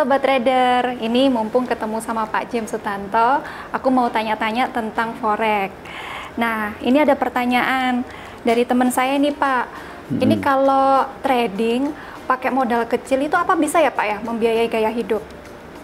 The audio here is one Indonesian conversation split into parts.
Sobat Trader, ini mumpung ketemu sama Pak James Sutanto, aku mau tanya-tanya tentang forex. Nah, ini ada pertanyaan dari teman saya nih Pak. Ini kalau trading pakai modal kecil itu apa bisa ya Pak ya membiayai gaya hidup?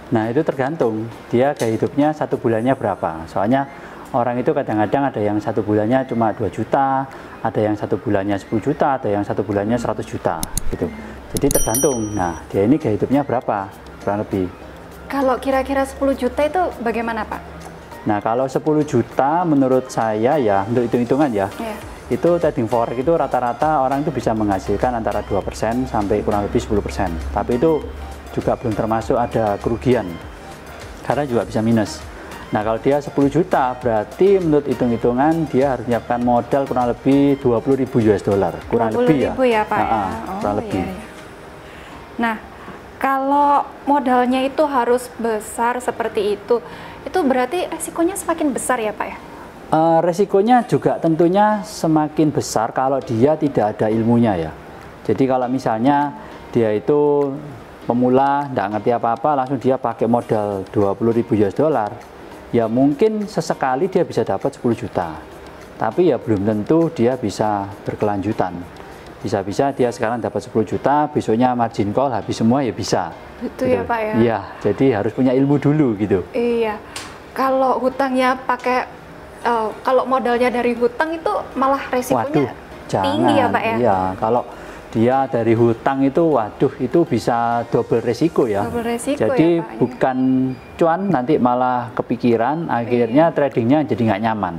Nah, itu tergantung dia gaya hidupnya satu bulannya berapa. Soalnya orang itu kadang-kadang ada yang satu bulannya cuma 2 juta, ada yang satu bulannya 10 juta, ada yang satu bulannya 100 juta gitu. Jadi tergantung. Nah, dia ini gaya hidupnya berapa kurang lebih. Kalau kira-kira 10 juta itu bagaimana Pak? Nah, kalau 10 juta menurut saya ya, untuk hitung-hitungan ya, itu trading forex itu rata-rata orang itu bisa menghasilkan antara 2% sampai kurang lebih 10%. Tapi itu juga belum termasuk ada kerugian, karena juga bisa minus. Nah, kalau dia 10 juta, berarti menurut hitung-hitungan dia harus menyiapkan modal kurang lebih 20.000 US dollar. Kurang lebih ya Pak ya? Kurang lebih. Iya. Nah, kalau modalnya itu harus besar seperti itu berarti resikonya semakin besar ya Pak ya? Resikonya juga tentunya semakin besar kalau dia tidak ada ilmunya ya. Jadi kalau misalnya dia itu pemula, nggak ngerti apa-apa, langsung dia pakai modal 20.000 US dollar, ya mungkin sesekali dia bisa dapat 10 juta. Tapi ya belum tentu dia bisa berkelanjutan. Bisa-bisa dia sekarang dapat 10 juta, besoknya margin call habis semua ya bisa. Betul gitu. Ya Pak ya? Iya, jadi harus punya ilmu dulu gitu. Iya, kalau hutangnya pakai, kalau modalnya dari hutang itu malah resikonya tinggi ya Pak ya? Iya, kalau dia dari hutang itu, waduh itu bisa double resiko ya. Double resiko jadi ya, Pak, bukan cuan, nanti malah kepikiran, akhirnya tradingnya jadi nggak nyaman.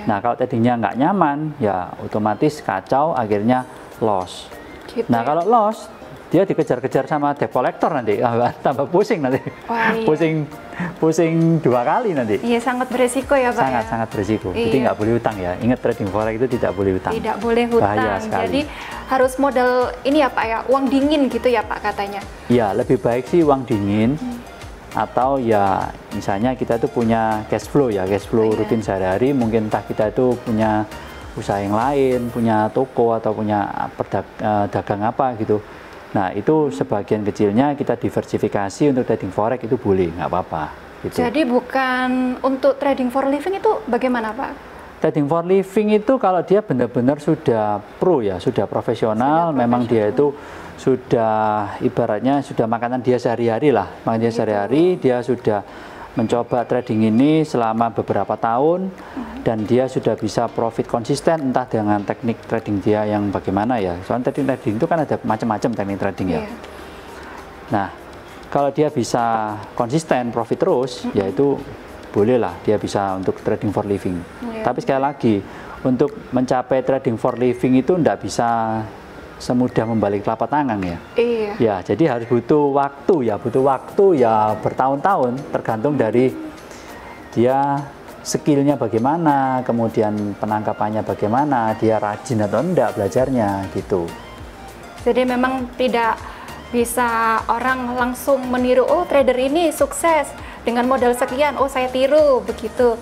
Nah, kalau tradingnya nggak nyaman, ya otomatis kacau, akhirnya loss. Gitu nah, kalau loss, dia dikejar-kejar sama debt collector nanti, tambah pusing nanti. Wah, iya. pusing 2 kali nanti. Iya, sangat beresiko ya Pak. Sangat beresiko. Iya. Jadi nggak boleh hutang ya. Ingat, trading forex itu tidak boleh hutang. Tidak boleh hutang. Bahaya sekali. Jadi harus modal ini ya Pak ya, uang dingin gitu ya Pak katanya. Ya, lebih baik sih uang dingin. Atau ya misalnya kita tuh punya cash flow ya, cash flow rutin sehari-hari. Mungkin entah kita itu punya usaha yang lain, punya toko atau punya dagang apa gitu. Nah, itu sebagian kecilnya kita diversifikasi untuk trading forex itu boleh, nggak apa-apa. Gitu. Jadi bukan untuk trading for living itu bagaimana Pak? Trading for living itu kalau dia benar-benar sudah pro ya, sudah profesional, memang dia itu sudah ibaratnya sudah makanan dia sehari-hari lah. Makanan dia sehari-hari, dia sudah mencoba trading ini selama beberapa tahun dan dia sudah bisa profit konsisten, entah dengan teknik trading dia yang bagaimana ya. Soalnya trading itu kan ada macam-macam teknik trading ya. Nah, kalau dia bisa konsisten profit terus, ya itu bolehlah dia bisa untuk trading for living. Tapi sekali lagi, untuk mencapai trading for living itu tidak bisa semudah membalik telapak tangan ya. Ya, jadi harus butuh waktu ya, bertahun-tahun, tergantung dari dia skillnya bagaimana, kemudian penangkapannya bagaimana, dia rajin atau enggak belajarnya gitu. Jadi memang tidak bisa orang langsung meniru, oh trader ini sukses dengan modal sekian, oh saya tiru begitu.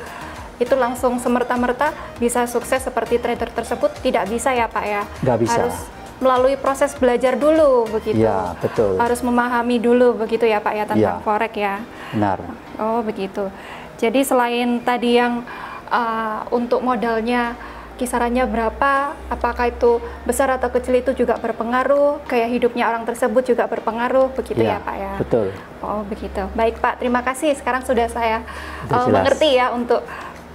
Itu langsung semerta-merta bisa sukses seperti trader tersebut, tidak bisa ya Pak ya? Nggak bisa. Harus melalui proses belajar dulu begitu. Ya, betul. Harus memahami dulu begitu ya Pak ya tentang forex ya. Benar. Oh begitu. Jadi selain tadi yang untuk modalnya kisarannya berapa, apakah itu besar atau kecil itu juga berpengaruh, gaya hidupnya orang tersebut juga berpengaruh begitu ya Pak ya. Betul. Oh begitu. Baik Pak, terima kasih. Sekarang sudah saya mengerti ya untuk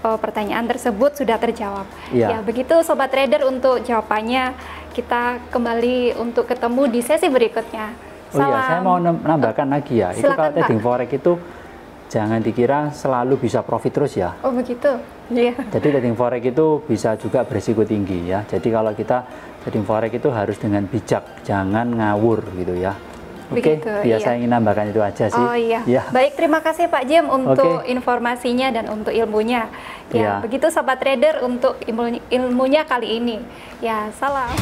pertanyaan tersebut sudah terjawab. Ya begitu Sobat Trader, untuk jawabannya kita kembali untuk ketemu di sesi berikutnya. Oh iya, saya mau menambahkan lagi ya. Itu kalau trading forex itu jangan dikira selalu bisa profit terus ya. Oh begitu. Iya. Jadi trading forex itu bisa juga berisiko tinggi ya. Jadi kalau kita trading forex itu harus dengan bijak, jangan ngawur gitu ya. Oke, biasa ingin nambahkan itu aja sih. Oh iya. Baik, terima kasih Pak James untuk informasinya dan untuk ilmunya. Ya, begitu Sobat Trader untuk ilmunya kali ini. Ya, salam.